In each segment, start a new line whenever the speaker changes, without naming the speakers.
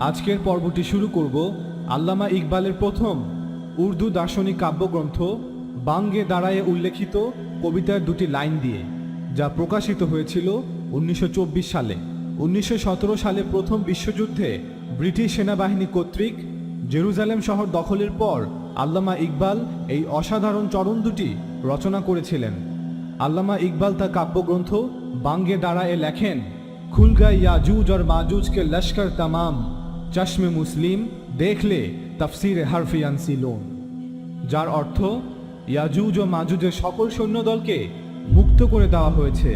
আজকের পর্বটি শুরু করব আল্লামা ইকবালের প্রথম উর্দু দার্শনিক কাব্যগ্রন্থ বাঙ্গে দাঁড়ায়ে উল্লেখিত কবিতার দুটি লাইন দিয়ে, যা প্রকাশিত হয়েছিল 1924 সালে। 1917 সালে প্রথম বিশ্বযুদ্ধে ব্রিটিশ সেনাবাহিনী কর্তৃক জেরুজালেম শহর দখলের পর আল্লামা ইকবাল এই অসাধারণ চরণ দুটি রচনা করেছিলেন। আল্লামা ইকবাল তার কাব্যগ্রন্থ বাঙ্গে দাঁড়ায়ে লেখেন, খুল গা ইয়াজুজ और माजूज के लश्कर तमाम चश्मे मुस्लिम देख ले तफसीर हरफी अनसिलोन, যার অর্থ ইয়াজুজ ও মাজুজের সকল সৈন্যদলকে মুক্ত করে দেওয়া হয়েছে,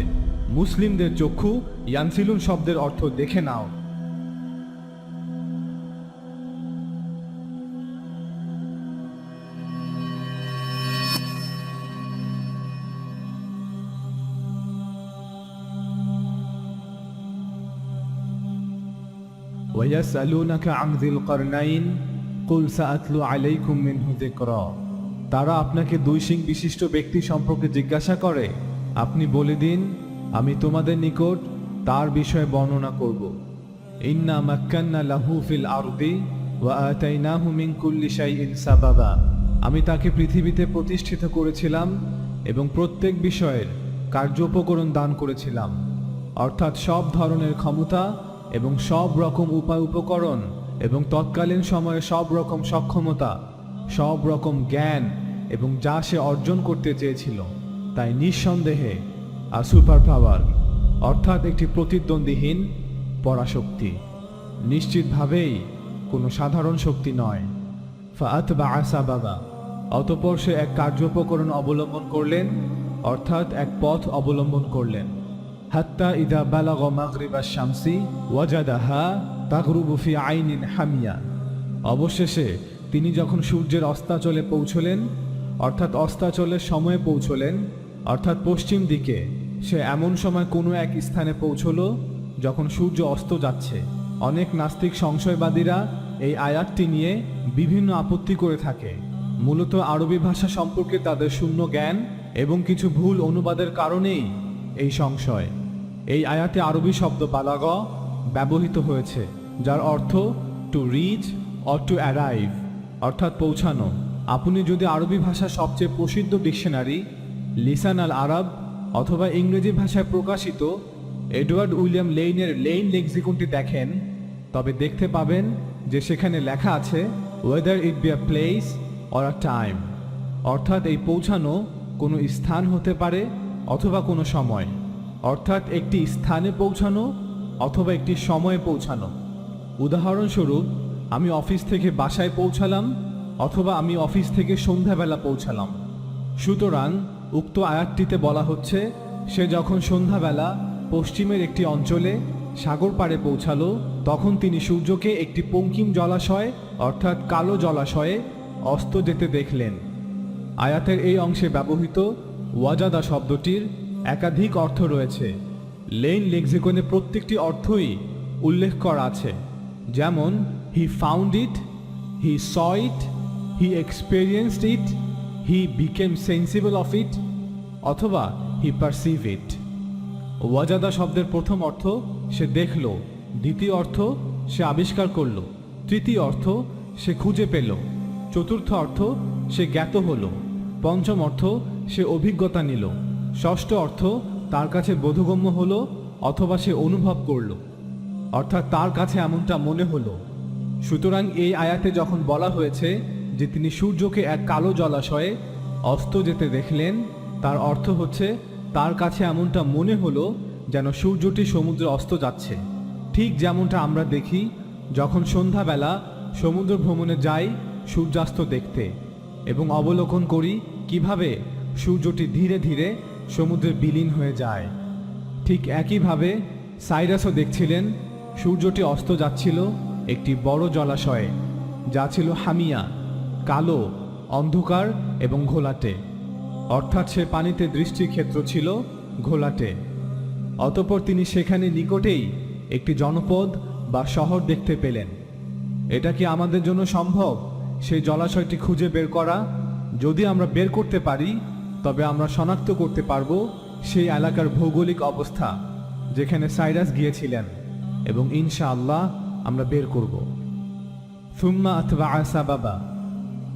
মুসলিমদের চক্ষু ইয়ানসিলুন শব্দের অর্থ দেখে নাও। وَيَسْأَلُونَكَ عَنْ ذِي الْقَرْنَيْنِ قُلْ سَأَتْلُو عَلَيْكُمْ مِنْهُ ذِكْرًا, তারা আপনাকে দুই সিং বিশিষ্ট ব্যক্তি সম্পর্কে জিজ্ঞাসা করে, আপনি বলে দিন আমি তোমাদের নিকট তার বিষয়ে বর্ণনা করব। ইন্না মাক্কান্না লাহু ফিল আরদি ওয়া আতাইনাহু মিন কুল্লি শাইইন সাবাবা, আমি তাকে পৃথিবীতে প্রতিষ্ঠিত করেছিলাম এবং প্রত্যেক বিষয়ের কার্যোপকরণ দান করেছিলাম, অর্থাৎ সব ধরনের ক্ষমতা এবং সব রকম উপায় উপকরণ এবং তৎকালীন সময়ে সব রকম সক্ষমতা, সব রকম জ্ঞান এবং যা সে অর্জন করতে চেয়েছিল, তাই নিঃসন্দেহে সুপার পাওয়ার, অর্থাৎ একটি প্রতিদ্বন্দ্বীহীন পরাশক্তি, নিশ্চিতভাবেই কোনো সাধারণ শক্তি নয়। ফাআতবাআ সাবাবা, অতঃপর সে এক কার্যোপকরণ অবলম্বন করলেন, অর্থাৎ এক পথ অবলম্বন করলেন। হাত্তা ইদা বালাগা মাগরিবা শামসি ওয়াজাদাহা তাগরুবু ফি আইনিন হামিয়া, অবশেষে তিনি যখন সূর্যের অস্তাচলে পৌঁছলেন, অর্থাৎ অস্তাচলের সময়ে পৌঁছলেন, অর্থাৎ পশ্চিম দিকে, সে এমন সময় কোনো এক স্থানে পৌঁছল যখন সূর্য অস্ত যাচ্ছে। অনেক নাস্তিক সংশয়বাদীরা এই আয়াতটি নিয়ে বিভিন্ন আপত্তি করে থাকে, মূলত আরবি ভাষা সম্পর্কে তাদের শূন্য জ্ঞান এবং কিছু ভুল অনুবাদের কারণেই এই সংশয়। এই আয়াতে আরবি শব্দ বালাগা ব্যবহৃত হয়েছে, যার অর্থ to reach or to arrive, অর্থাৎ পৌঁছানো। আপনি যদি আরবি ভাষার সবচেয়ে প্রসিদ্ধ ডিকশনারি লিসান আল আরব অথবা ইংরেজি ভাষায় প্রকাশিত এডওয়ার্ড উইলিয়াম লেইনের লেইন লেক্সিকনটি দেখেন, তবে দেখতে পাবেন যে সেখানে লেখা আছে weather it be a place or a time, অর্থাৎ এই পৌঁছানো কোনো স্থান হতে পারে অথবা কোনো সময়, অর্থাৎ একটি স্থানে পৌঁছানো অথবা একটি সময়ে পৌঁছানো। উদাহরণস্বরূপ, আমি অফিস থেকে বাসায় পৌঁছালাম অথবা আমি অফিস থেকে সন্ধ্যাবেলা পৌঁছালাম। সুতরাং উক্ত আয়াতটিতে বলা হচ্ছে, সে যখন সন্ধ্যাবেলা পশ্চিমের একটি অঞ্চলে সাগর পাড়ে পৌঁছালো, তখন তিনি সূর্যকে একটি পঙ্কিম জলাশয় অর্থাৎ কালো জলাশয়ে অস্ত যেতে দেখলেন। আয়াতের এই অংশে ব্যবহৃত ওয়াজাদা শব্দটির একাধিক অর্থ রয়েছে। লেইন লেক্সিকনে প্রত্যেকটি অর্থই উল্লেখ করা আছে, যেমন he found it, he saw it, he experienced it, he became sensible of it, অথবা হি পারসিভ ইট। ওয়াজাদা শব্দের প্রথম অর্থ সে দেখল, দ্বিতীয় অর্থ সে আবিষ্কার করল, তৃতীয় অর্থ সে খুঁজে পেল, চতুর্থ অর্থ সে জ্ঞাত হল, পঞ্চম অর্থ সে অভিজ্ঞতা নিল, ষষ্ঠ অর্থ তার কাছে বোধগম্য হলো অথবা সে অনুভব করল, অর্থাৎ তার কাছে এমনটা মনে হলো। সুতরাং এই আয়াতে যখন বলা হয়েছে যে তিনি সূর্যকে এক কালো জলাশয়ে অস্ত যেতে দেখলেন, তার অর্থ হচ্ছে তার কাছে এমনটা মনে হলো যেন সূর্যটি সমুদ্রে অস্ত যাচ্ছে, ঠিক যেমনটা আমরা দেখি যখন সন্ধ্যাবেলা সমুদ্র ভ্রমণে যাই সূর্যাস্ত দেখতে এবং অবলোকন করি কিভাবে সূর্যটি ধীরে ধীরে সমুদ্রে বিলীন হয়ে যায়। ঠিক একইভাবে সাইরাসও দেখছিলেন সূর্যটি অস্ত যাচ্ছিল একটি বড় জলাশয়ে, যা ছিল হামিয়া, কালো, অন্ধকার এবং ঘোলাটে, অর্থাৎ সে পানিতে দৃষ্টির ক্ষেত্র ছিল ঘোলাটে। অতঃপর তিনি সেখানে নিকটেই একটি জনপদ বা শহর দেখতে পেলেন। এটা কি আমাদের জন্য সম্ভব সেই জলাশয়টি খুঁজে বের করা? যদি আমরা বের করতে পারি তবে আমরা শনাক্ত করতে পারব সেই এলাকার ভৌগোলিক অবস্থা যেখানে সাইরাস গিয়েছিলেন, এবং ইনশাআল্লাহ আমরা বের করব। সুম্মা আতবাআ সাবাবা,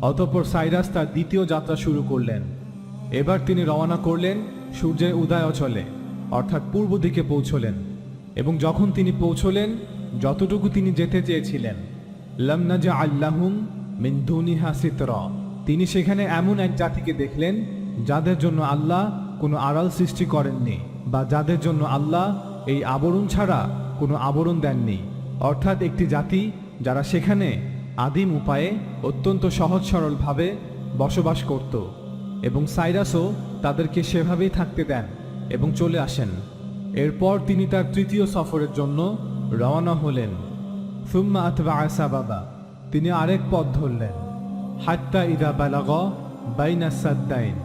অতঃপর সাইরাস তার দ্বিতীয় যাত্রা শুরু করলেন। এবার তিনি রওনা করলেন সূর্যের উদয় অচলে, অর্থাৎ পূর্ব দিকে পৌঁছলেন। এবং যখন তিনি পৌঁছলেন যতটুকু তিনি যেতে চেয়েছিলেন, লাম নাজআল লাহুম মিন দুনিহা সিতরা, তিনি সেখানে এমন এক জাতিকে দেখলেন যাদের জন্য আল্লাহ কোনো আড়াল সৃষ্টি করেননি, বা যাদের জন্য আল্লাহ এই আবরণ ছাড়া কোনো আবরণ দেননি। অর্থাৎ একটি জাতি যারা সেখানে আদিম উপায়ে অত্যন্ত সহজ সরলভাবে বসবাস করত, এবং সাইরাসও তাদেরকে সেভাবেই থাকতে দেন এবং চলে আসেন। এরপর তিনি তার তৃতীয় সফরের জন্য রওনা হলেন। সুম্মা আতবাআ সাবাবা, তিনি আরেক পথ ধরলেন। হাত্তা ইদা বালাগা বাইনা সাদ্দাইন,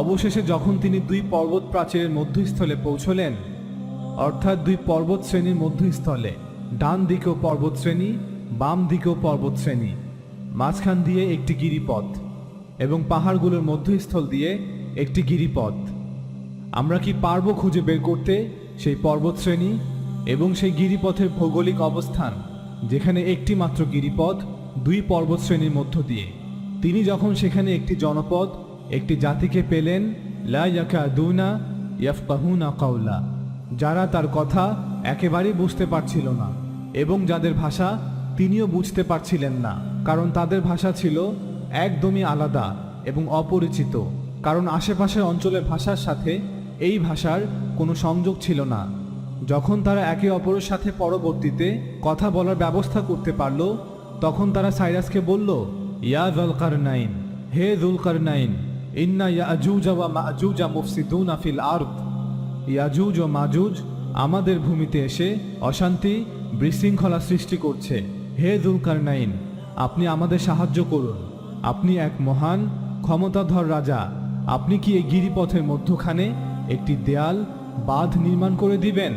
অবশেষে যখন তিনি দুই পর্বত প্রাচীরের মধ্যস্থলে পৌঁছলেন, অর্থাৎ দুই পর্বত শ্রেণীর মধ্যস্থলে, ডান দিকেও পর্বত শ্রেণী, বাম দিকেও পর্বত শ্রেণী, মাঝখান দিয়ে একটি গিরিপথ এবং পাহাড়গুলোর মধ্যস্থল দিয়ে একটি গিরিপথ। আমরা কি পারবো খুঁজে বের করতে সেই পর্বত শ্রেণী এবং সেই গিরিপথের ভৌগোলিক অবস্থান, যেখানে একটি মাত্র গিরিপথ দুই পর্বত শ্রেণীর মধ্য দিয়ে? তিনি যখন সেখানে একটি জনপদ, একটি জাতিকে পেলেন, লা ইয়াকাদুনা ইয়াফকাহুনা কাওলা, যারা তার কথা একেবারেই বুঝতে পারছিল না এবং যাদের ভাষা তিনিও বুঝতে পারছিলেন না, কারণ তাদের ভাষা ছিল একদমই আলাদা এবং অপরিচিত, কারণ আশেপাশের অঞ্চলের ভাষার সাথে এই ভাষার কোনো সংযোগ ছিল না। যখন তারা একে অপরের সাথে পরবর্তীতে কথা বলার ব্যবস্থা করতে পারল, তখন তারা সাইরাসকে বলল, ইয়া যুলকারনাইন, হে যুলকারনাইন, ইন্না ইয়াজুজ ওয়া মাজুজ মুফসিদুনা ফিল আরদ, ইয়াজুজ ও মাজুজ আমাদের ভূমিতে এসে অশান্তি বিশৃঙ্খলা সৃষ্টি করছে। হে যুলকারনাইন, আপনি আমাদের সাহায্য করুন। আপনি এক মহান ক্ষমতাধর রাজা, আপনি কি এই গিরিপথের মধ্যখানে একটি দেয়াল বাঁধ নির্মাণ করে দিবেন,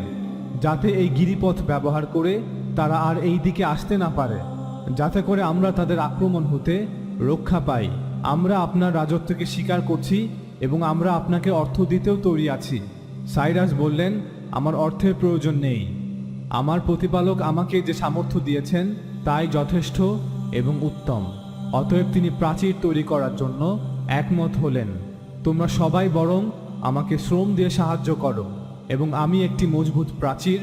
যাতে এই গিরিপথ ব্যবহার করে তারা আর এই দিকে আসতে না পারে, যাতে করে আমরা তাদের আক্রমণ হতে রক্ষা পাই। আমরা আপনার রাজত্বকে স্বীকার করছি এবং আমরা আপনাকে অর্থ দিতেও তৈরি আছি। সাইরাস বললেন, আমার অর্থের প্রয়োজন নেই, আমার প্রতিপালক আমাকে যে সামর্থ্য দিয়েছেন তাই যথেষ্ট এবং উত্তম। অতএব তিনি প্রাচীর তৈরি করার জন্য একমত হলেন। তোমরা সবাই বরং আমাকে শ্রম দিয়ে সাহায্য করো এবং আমি একটি মজবুত প্রাচীর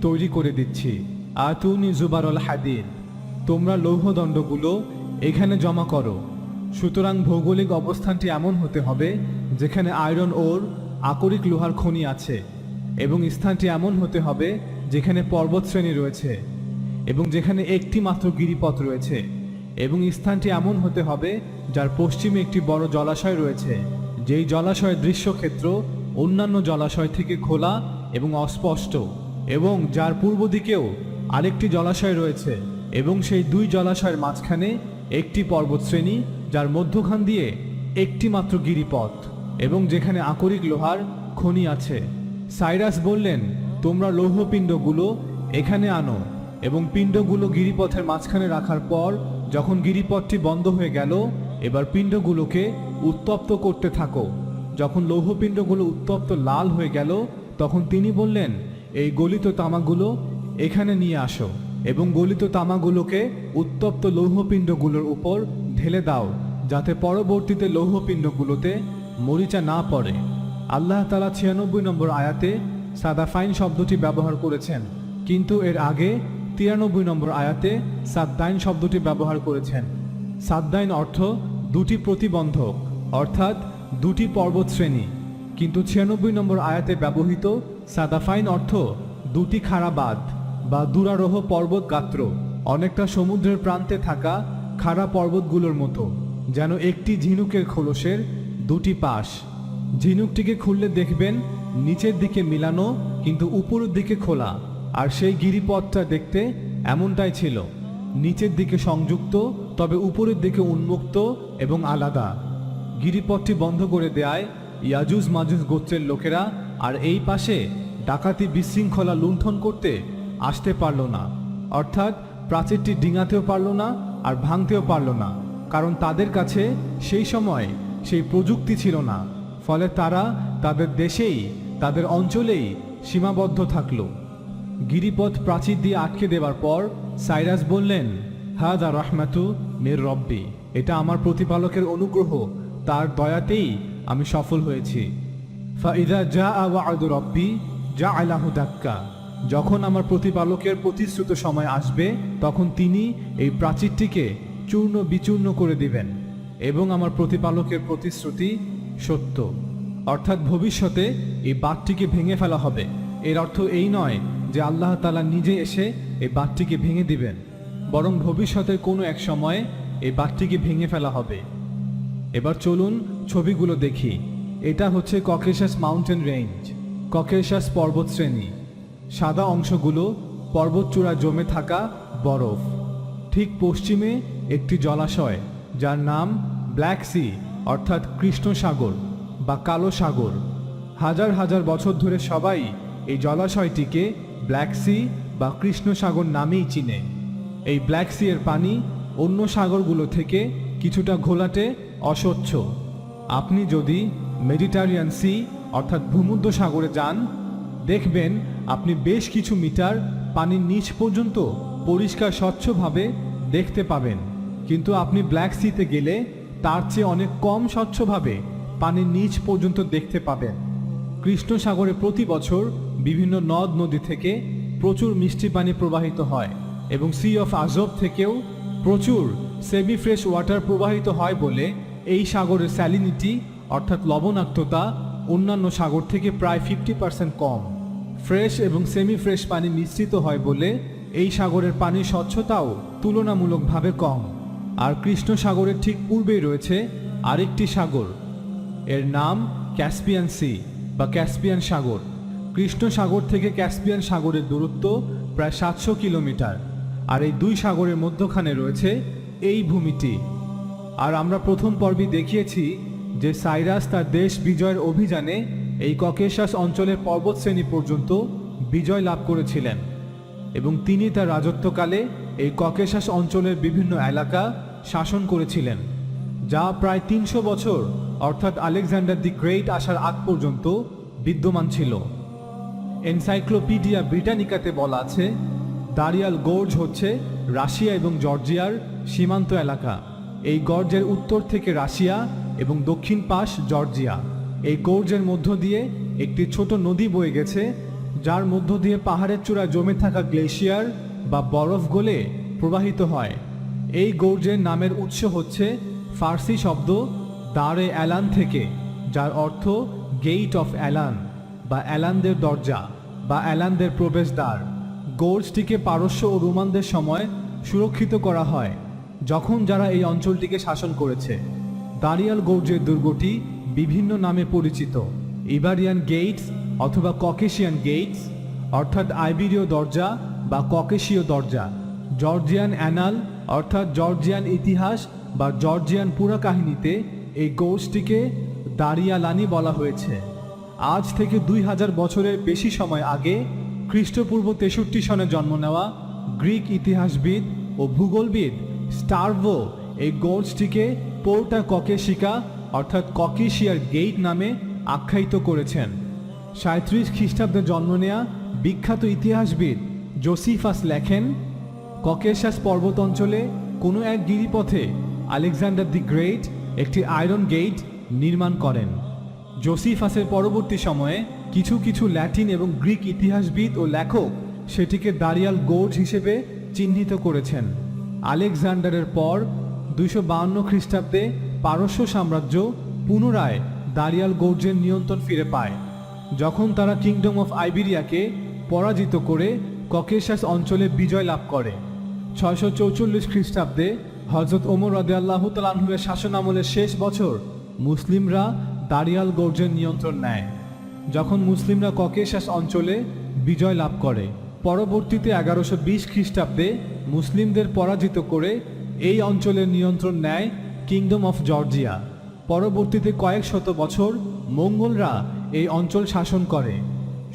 তৈরি করে দিচ্ছি। আতুনি জুবারল হাদিদ, তোমরা লৌহদণ্ডগুলো এখানে জমা করো। সুতরাং ভৌগোলিক অবস্থানটি এমন হতে হবে যেখানে আয়রন ওর, আকরিক লোহার খনি আছে, এবং স্থানটি এমন হতে হবে যেখানে পর্বত শ্রেণী রয়েছে এবং যেখানে একটি মাত্র গিরিপথ রয়েছে, এবং স্থানটি এমন হতে হবে যার পশ্চিমে একটি বড় জলাশয় রয়েছে, যেই জলাশয়ের দৃশ্যক্ষেত্র অন্যান্য জলাশয় থেকে খোলা এবং অস্পষ্ট, এবং যার পূর্ব দিকেও আরেকটি জলাশয় রয়েছে, এবং সেই দুই জলাশয়ের মাঝখানে একটি পর্বতশ্রেণী যার মধ্যখান দিয়ে একটি মাত্র গিরিপথ, এবং যেখানে আকরিক লোহার খনি আছে। সাইরাস বললেন, তোমরা লৌহপিণ্ডগুলো এখানে আনো এবং পিণ্ডগুলো গিরিপথের মাঝখানে রাখার পর যখন গিরিপথটি বন্ধ হয়ে গেল, এবার পিণ্ডগুলোকে উত্তপ্ত করতে থাকো। যখন লৌহপিণ্ডগুলো উত্তপ্ত লাল হয়ে গেল, তখন তিনি বললেন, এই গলিত তামাগুলো এখানে নিয়ে আসো এবং গলিত তামাগুলোকে উত্তপ্ত লৌহপিণ্ডগুলোর উপর ঢেলে দাও, যাতে পরবর্তীতে লৌহপিণ্ডগুলোতে মরিচা না পড়ে। আল্লাহ তাআলা ৯৬ নম্বর আয়াতে সাদাফাইন শব্দটি ব্যবহার করেছেন, কিন্তু এর আগে ৯৩ নম্বর আয়াতে সাদ্দাইন শব্দটি ব্যবহার করেছেন। সাদ্দাইন অর্থ দুটি প্রতিবন্ধক, অর্থাৎ দুটি পর্বত শ্রেণী, কিন্তু ৯৬ নম্বর আয়াতে ব্যবহৃত সাদাফাইন অর্থ দুটি খাড়া বাঁধ বা দুরারোহ পর্বত গাত্র, অনেকটা সমুদ্রের প্রান্তে থাকা খাড়া পর্বতগুলোর মতো, যেন একটি ঝিনুকের খোলসের দুটি পাশ। ঝিনুকটিকে খুললে দেখবেন নিচের দিকে মিলানো কিন্তু উপরের দিকে খোলা, আর সেই গিরিপথটা দেখতে এমনটাই ছিল, নিচের দিকে সংযুক্ত তবে উপরের দিকে উন্মুক্ত এবং আলাদা। গিরিপথটি বন্ধ করে দেয়ায় ইয়াজুজ মাজুজ গোত্রের লোকেরা আর এই পাশে ডাকাতি বিশৃঙ্খলা লুণ্ঠন করতে আসতে পারল না, অর্থাৎ প্রাচীরটি ডিঙাতেও পারল না আর ভাঙতেও পারল না, কারণ তাদের কাছে সেই সময় সেই প্রযুক্তি ছিল না। ফলে তারা তাদের দেশেই, তাদের অঞ্চলেই সীমাবদ্ধ থাকল। গিরিপথ প্রাচীর দিয়ে আটকে দেওয়ার পর সাইরাস বললেন, হাদা রাহমাতু মির রব্বি, এটা আমার প্রতিপালকের অনুগ্রহ, তার দয়াতেই আমি সফল হয়েছি। ফাইদা জাআ ওয়া'দু রব্বি জাআলাহু দাক্কা, যখন আমার প্রতিপালকের প্রতিশ্রুত সময় আসবে তখন তিনি এই প্রাচীরটিকে চূর্ণ বিচূর্ণ করে দিবেন, এবং আমার প্রতিপালকের প্রতিশ্রুতি সত্য, অর্থাৎ ভবিষ্যতে এই বাঁধটিকে ভেঙে ফেলা হবে। এর অর্থ এই নয় যে আল্লাহ তাআলা নিজে এসে এই বাঁধটিকে ভেঙে দিবেন, বরং ভবিষ্যতের কোনো এক সময়ে এই বাঁধটিকে ভেঙে ফেলা হবে। এবার চলুন ছবিগুলো দেখি। এটা হচ্ছে ককেশাস মাউন্টেন রেঞ্জ, ককেশাস পর্বতশ্রেণী। সাদা অংশগুলো পর্বতচূড়া জমে থাকা বরফ। ঠিক পশ্চিমে একটি জলাশয় যার নাম ব্ল্যাক সি, অর্থাৎ কৃষ্ণ সাগর বা কালো সাগর। হাজার হাজার বছর ধরে সবাই এই জলাশয়টিকে ব্ল্যাক সি বা কৃষ্ণ সাগর নামেই চিনে। এই ব্ল্যাক সি এর পানি অন্য সাগরগুলো থেকে কিছুটা ঘোলাটে, অস্বচ্ছ। আপনি যদি মেডিটারিয়ান সি অর্থাৎ ভূমধ্য সাগরে যান, দেখবেন আপনি বেশ কিছু মিটার পানির নিচ পর্যন্ত পরিষ্কার স্বচ্ছভাবে দেখতে পাবেন, কিন্তু আপনি ব্ল্যাক সিতে গেলে তার চেয়ে অনেক কম স্বচ্ছভাবে পানির নিচ পর্যন্ত দেখতে পাবেন। কৃষ্ণ সাগরে প্রতি বছর বিভিন্ন নদ নদী থেকে প্রচুর মিষ্টি পানি প্রবাহিত হয়, এবং সি অফ আজব থেকেও প্রচুর সেমি ফ্রেশ ওয়াটার প্রবাহিত হয় বলে এই সাগরের স্যালিনিটি অর্থাৎ লবণাক্ততা অন্যান্য সাগর থেকে প্রায় 50% কম। ফ্রেশ এবং সেমি ফ্রেশ পানি মিশ্রিত হয় বলে এই সাগরের পানির স্বচ্ছতাও তুলনামূলকভাবে কম। আর কৃষ্ণ সাগরের ঠিক পূর্বেই রয়েছে আরেকটি সাগর, এর নাম ক্যাসপিয়ান সি বা ক্যাসপিয়ান সাগর। কৃষ্ণ সাগর থেকে ক্যাসপিয়ান সাগরের দূরত্ব প্রায় 700 কিলোমিটার, আর এই দুই সাগরের মধ্যখানে রয়েছে এই ভূমিটি। আর আমরা প্রথম পর্বে দেখিয়েছি যে সাইরাস তার দেশ বিজয়ের অভিযানে এই ককেশাস অঞ্চলের পর্বতশ্রেণী পর্যন্ত বিজয় লাভ করেছিলেন, এবং তিনি তার রাজত্বকালে এই ককেশাস অঞ্চলের বিভিন্ন এলাকা শাসন করেছিলেন, যা প্রায় 300 বছর অর্থাৎ আলেকজান্ডার দি গ্রেট আসার আগ পর্যন্ত বিদ্যমান ছিল। এনসাইক্লোপিডিয়া ব্রিটানিকাতে বলা আছে, দারিয়াল গোর্জ হচ্ছে রাশিয়া এবং জর্জিয়ার সীমান্ত এলাকা। এই গর্জের উত্তর থেকে রাশিয়া এবং দক্ষিণ পাশ জর্জিয়া। এই গোর্জের মধ্য দিয়ে একটি ছোট নদী বয়ে গেছে, যার মধ্য দিয়ে পাহাড়ের চূড়ায় জমে থাকা গ্লেশিয়ার বা বরফ গলে প্রবাহিত হয়। এই গোর্জের নামের উৎস হচ্ছে ফার্সি শব্দ দারে অ্যালান থেকে, যার অর্থ গেট অফ অ্যালান বা অ্যালানদের দরজা বা অ্যালানদের প্রবেশদ্বার। গোর্জটিকে পারস্য ও রোমানদের সময় সুরক্ষিত করা হয়, যখন যারা এই অঞ্চলটিকে শাসন করেছে। দারিয়াল গোর্জের দুর্গটি বিভিন্ন নামে পরিচিত, ইবারিয়ান গেটস অথবা ককেশিয়ান গেটস, অর্থাৎ আইবেরীয় দরজা বা ককেশীয় দরজা। জর্জিয়ান অ্যানাল অর্থাৎ জর্জিয়ান ইতিহাস বা জর্জিয়ান পুরাকাহিনীতে এই গোর্জটিকে দারিয়ালানি বলা হয়েছে। আজ থেকে 2000 বছরের বেশি সময় আগে খ্রিস্টপূর্ব 63 সনে জন্ম নেওয়া গ্রিক ইতিহাসবিদ ও ভূগোলবিদ স্টার্ভো এই গোর্জটিকে পোর্টা ককেশিকা অর্থাৎ ককেশিয়ার গেট নামে আখ্যায়িত করেছেন। 37 খ্রিস্টাব্দে জন্ম নেয়া বিখ্যাত ইতিহাসবিদ জোসিফাস লেখেন, ককেশাস পর্বত অঞ্চলে কোনো এক গিরিপথে আলেকজান্ডার দি গ্রেট একটি আয়রন গেট নির্মাণ করেন। জোসিফাসের পরবর্তী সময়ে কিছু কিছু ল্যাটিন এবং গ্রিক ইতিহাসবিদ ও লেখক সেটিকে দারিয়াল গোর্জ হিসেবে চিহ্নিত করেছেন। আলেকজান্ডারের পর 252 খ্রিস্টাব্দে পারস্য সাম্রাজ্য পুনরায় দারিয়াল গোর্জের নিয়ন্ত্রণ ফিরে পায়, যখন তারা কিংডম অফ আইবেরিয়াকে পরাজিত করে ককেশাস অঞ্চলে বিজয় লাভ করে। 644 খ্রিস্টাব্দে হযরত ওমর রাদিয়াল্লাহু তাআলা আনহুর শাসনামলের শেষ বছর মুসলিমরা দারিয়াল গোর্জের নিয়ন্ত্রণ নেয়, যখন মুসলিমরা ককেশাস অঞ্চলে বিজয় লাভ করে। পরবর্তীতে 1120 খ্রিস্টাব্দে মুসলিমদের পরাজিত করে এই অঞ্চলের নিয়ন্ত্রণ নেয় কিংডম অফ জর্জিয়া। পরবর্তীতে কয়েক শত বছর মঙ্গোলরা এই অঞ্চল শাসন করে।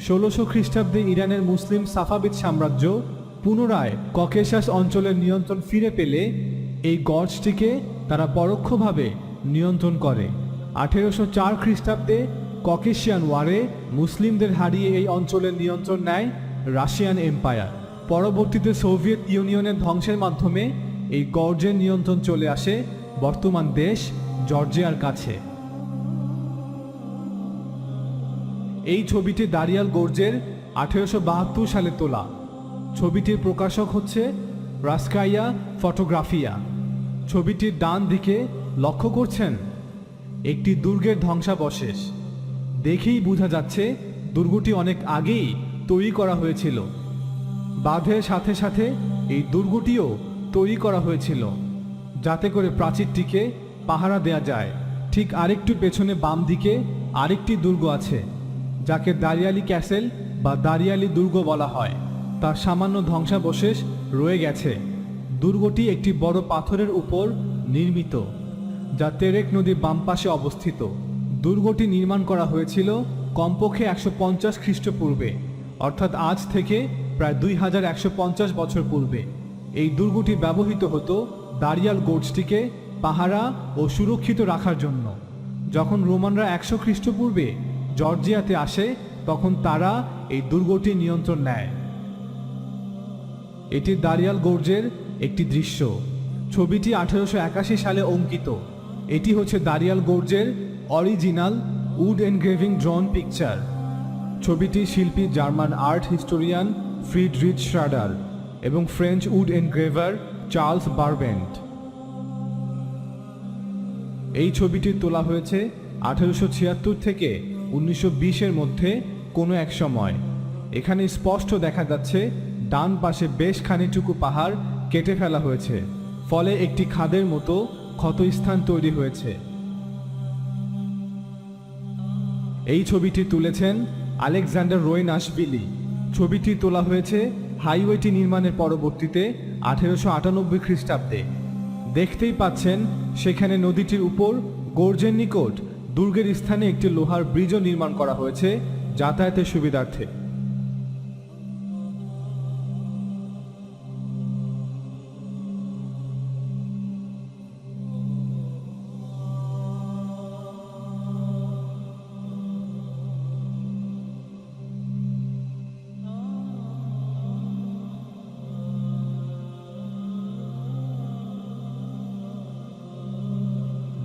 1600 খ্রিস্টাব্দে ইরানের মুসলিম সাফাবিদ সাম্রাজ্য পুনরায় ককেশাস অঞ্চলের নিয়ন্ত্রণ ফিরে পেলে এই গর্জটিকে তারা পরোক্ষভাবে নিয়ন্ত্রণ করে। 1804 খ্রিস্টাব্দে ককেশিয়ান ওয়ারে মুসলিমদের হারিয়ে এই অঞ্চলের নিয়ন্ত্রণ নেয় রাশিয়ান এম্পায়ার। পরবর্তীতে সোভিয়েত ইউনিয়নের ধ্বংসের মাধ্যমে এই গর্জের নিয়ন্ত্রণ চলে আসে বর্তমান দেশ জর্জিয়ার কাছে। এই ছবিটি দারিয়াল গোর্জের 1872 সালে তোলা। ছবিটির প্রকাশক হচ্ছে রাস্কাইয়া ফটোগ্রাফিয়া। ছবিটির ডান দিকে লক্ষ্য করছেন একটি দুর্গের ধ্বংসাবশেষ। দেখেই বোঝা যাচ্ছে দুর্গটি অনেক আগেই তৈরি করা হয়েছিল। বাঁধের সাথে সাথে এই দুর্গটিও তৈরি করা হয়েছিল যাতে করে প্রাচীরটিকে পাহারা দেয়া যায়। ঠিক আরেকটু পেছনে বাম দিকে আরেকটি দুর্গ আছে যাকে দারিয়ালি ক্যাসেল বা দারিয়ালি দুর্গ বলা হয়। তার সামান্য ধ্বংসাবশেষ রয়ে গেছে। দুর্গটি একটি বড় পাথরের উপর নির্মিত যা তেরেক নদীর বাম পাশে অবস্থিত। দুর্গটি নির্মাণ করা হয়েছিল কমপক্ষে 150 খ্রিস্টপূর্বে, অর্থাৎ আজ থেকে প্রায় 2150 বছর পূর্বে। এই দুর্গটি ব্যবহৃত হতো দারিয়াল গোর্জটিকে পাহারা ও সুরক্ষিত রাখার জন্য। যখন রোমানরা 100 খ্রিস্টপূর্বে জর্জিয়াতে আসে তখন তারা এই দুর্গটি নিয়ন্ত্রণ নেয়। এটি দারিয়াল গোর্জের একটি দৃশ্য। ছবিটি 1881 সালে অঙ্কিত। এটি হচ্ছে দারিয়াল গোর্জের original wood engraving drawn picture. ছবিটি শিল্পী German art historian Friedrich Schrader এবং French wood engraver Charles Barbant. এই ছবিটি তোলা হয়েছে 1876 থেকে 1920-এর মধ্যে কোনো এক সময়। এখানে স্পষ্ট দেখা যাচ্ছে ডান পাশে বেশ খানিকটুকু পাহাড় কেটে ফেলা হয়েছে, ফলে একটি খাদের মতো ক্ষতস্থান তৈরি হয়েছে। এই ছবিটি তুলেছেন আলেকজান্ডার রোয়েনাশভিলি। ছবিটি তোলা হয়েছে হাইওয়েটি নির্মাণের পরবর্তীতে 1898 খ্রিস্টাব্দে। দেখতেই পাচ্ছেন সেখানে নদীটির উপর গোর্জের নিকট দুর্গের স্থানে একটি লোহার ব্রিজও নির্মাণ করা হয়েছে যাতায়াতের সুবিধার্থে।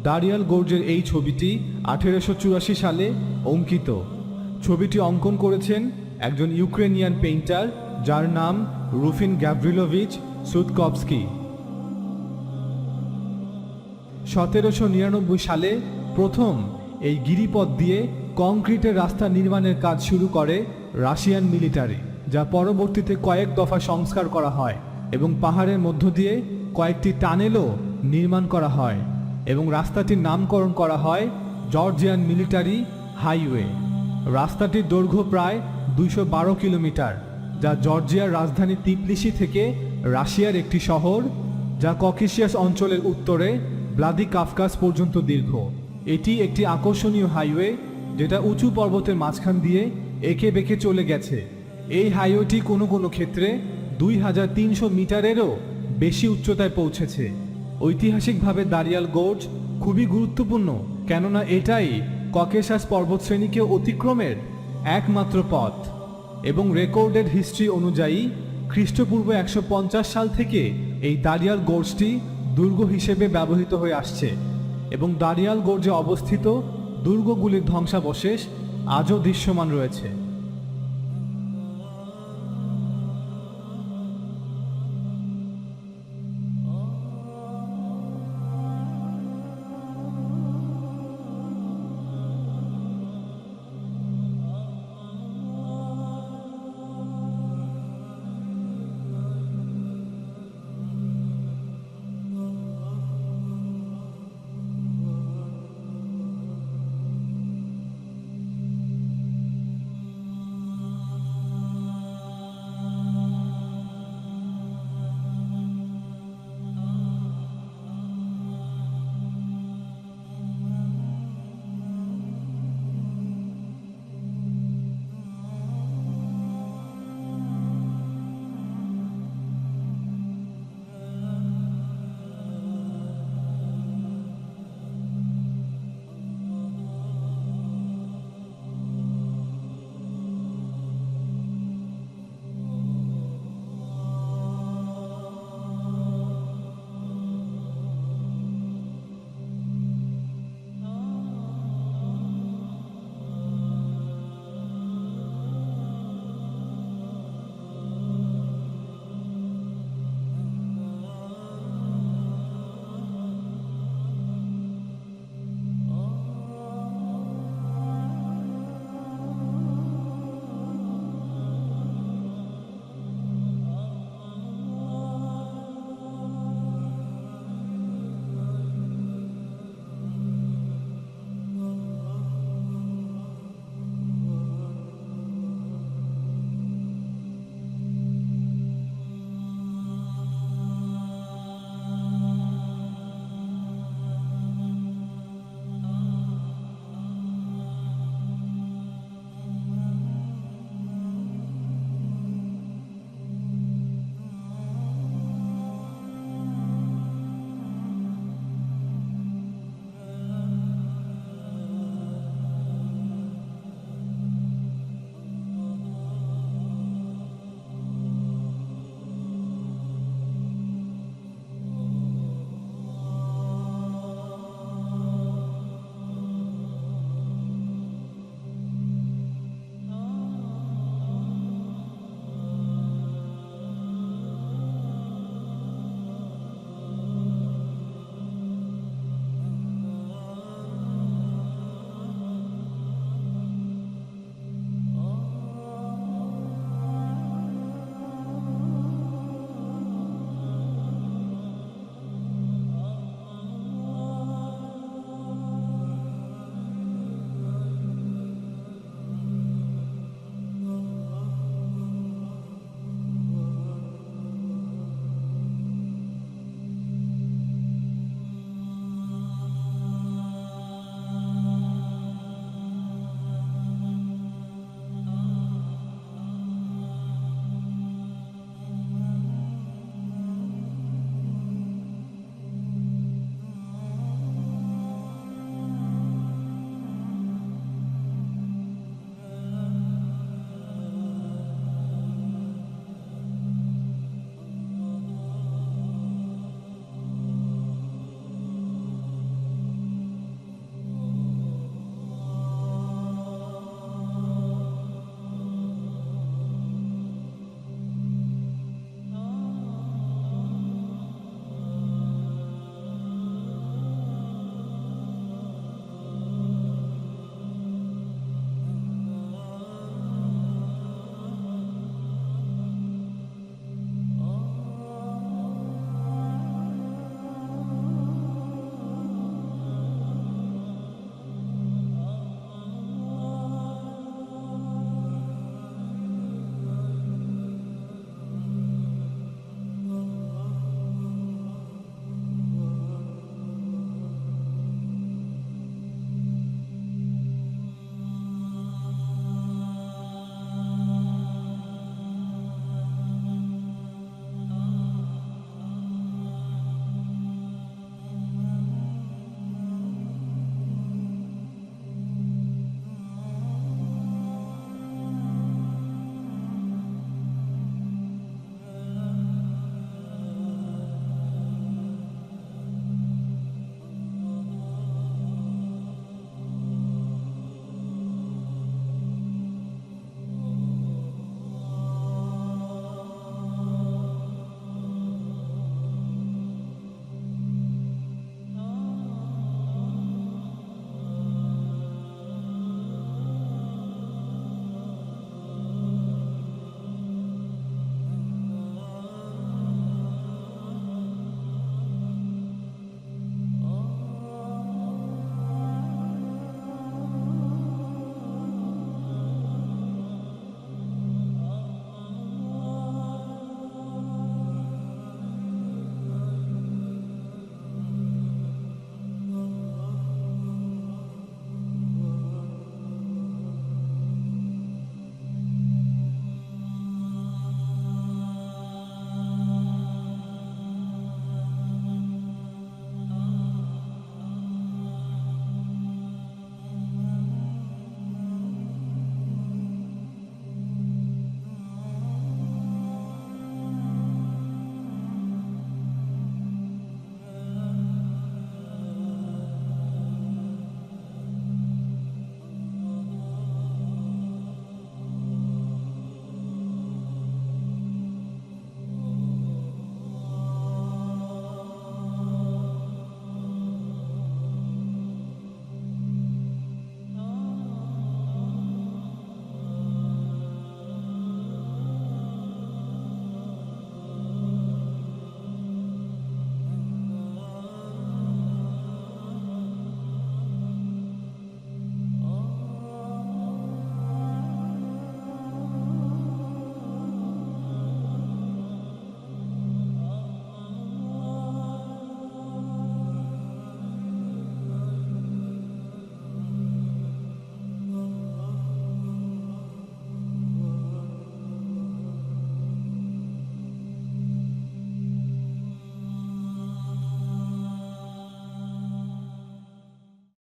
দারিয়াল গোর্জের এই ছবিটি 1884 সালে অঙ্কিত। ছবিটি অঙ্কন করেছেন একজন ইউক্রেনিয়ান পেইন্টার যার নাম রুফিন গ্যাভরিলোভিচ সুতকভস্কি। 1799 সালে প্রথম এই গিরিপথ দিয়ে কংক্রিটের রাস্তা নির্মাণের কাজ শুরু করে রাশিয়ান মিলিটারি, যা পরবর্তীতে কয়েক দফা সংস্কার করা হয় এবং পাহাড়ের মধ্য দিয়ে কয়েকটি টানেলও নির্মাণ করা হয় এবং রাস্তাটির নামকরণ করা হয় জর্জিয়ান মিলিটারি হাইওয়ে। রাস্তাটির দৈর্ঘ্য প্রায় 212 কিলোমিটার, যা জর্জিয়ার রাজধানী তিবলিসি থেকে রাশিয়ার একটি শহর যা ককেশিয়াস অঞ্চলের উত্তরে ভ্লাদিকাফকাস পর্যন্ত দীর্ঘ। এটি একটি আকর্ষণীয় হাইওয়ে যেটা উঁচু পর্বতের মাঝখান দিয়ে এঁকে বেঁকে চলে গেছে। এই হাইওয়েটি কোনো কোনো ক্ষেত্রে 2300 মিটারেরও বেশি উচ্চতায় পৌঁছেছে। ঐতিহাসিকভাবে দারিয়াল গোর্জ খুবই গুরুত্বপূর্ণ, কেননা এটাই ককেশাস পর্বতশ্রেণীকে অতিক্রমের একমাত্র পথ এবং রেকর্ডেড হিস্ট্রি অনুযায়ী খ্রিস্টপূর্ব 150 সাল থেকে এই দারিয়াল গোর্জটি দুর্গ হিসেবে ব্যবহৃত হয়ে আসছে এবং দারিয়াল গোর্জে অবস্থিত দুর্গগুলির ধ্বংসাবশেষ আজও দৃশ্যমান রয়েছে।